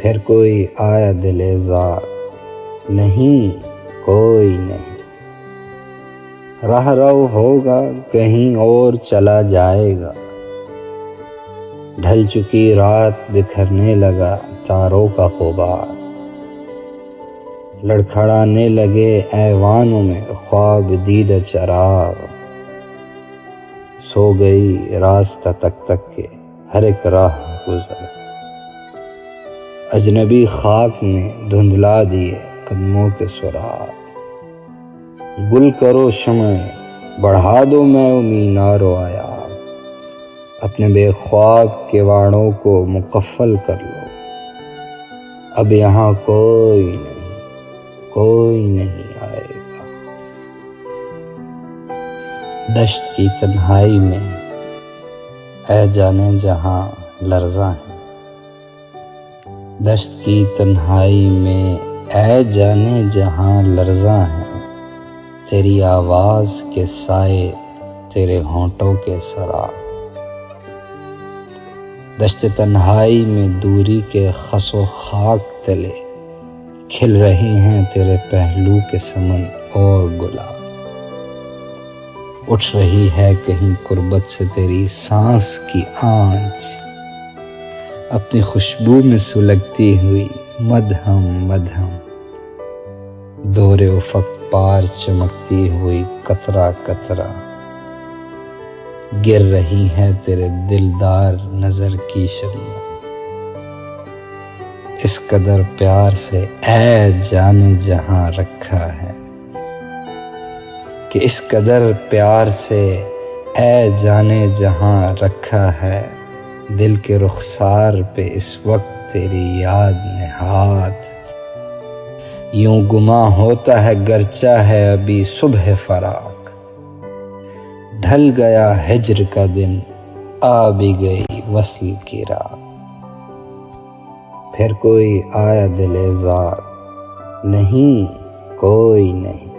پھر کوئی آیا دل زار، نہیں کوئی نہیں۔ راہ رو ہوگا کہیں اور چلا جائے گا، ڈھل چکی رات بکھرنے لگا تاروں کا غبار، لڑکھڑانے لگے ایوانوں میں خواب دیدہ چراغ، سو گئی راستہ تک تک کے ہر ایک راہ گزر، اجنبی خاک نے دھندلا دیے قدموں کے سراغ، گل کرو شمع بڑھا دو میں مینار و عیار، اپنے بے خواب کواڑوں کو مقفل کر لو، اب یہاں کوئی نہیں آئے گا۔ دشت کی تنہائی میں اے جانے جہاں لرزاں ہے، دشت کی تنہائی میں اے جانے جہاں لرزاں ہے، تیری آواز کے سائے تیرے ہونٹوں کے سراغ، دشت تنہائی میں دوری کے خس و خاک تلے کھل رہی ہیں تیرے پہلو کے سمن اور گلاب، اٹھ رہی ہے کہیں قربت سے تیری سانس کی آنچ، اپنی خوشبو میں سلگتی ہوئی مدھم مدھم، دور افق پار چمکتی ہوئی قطرہ قطرہ، گر رہی ہے تیرے دلدار نظر کی شبنم، اس قدر پیار سے اے جانے جہاں رکھا ہے، کہ اس قدر پیار سے اے جانے جہاں رکھا ہے، دل کے رخسار پہ اس وقت تیری یاد نہاد، یوں گماں ہوتا ہے گرچہ ہے ابھی صبح فراق، ڈھل گیا ہجر کا دن آ بھی گئی وصل کی رات، پھر کوئی آیا دل زار، نہیں کوئی نہیں۔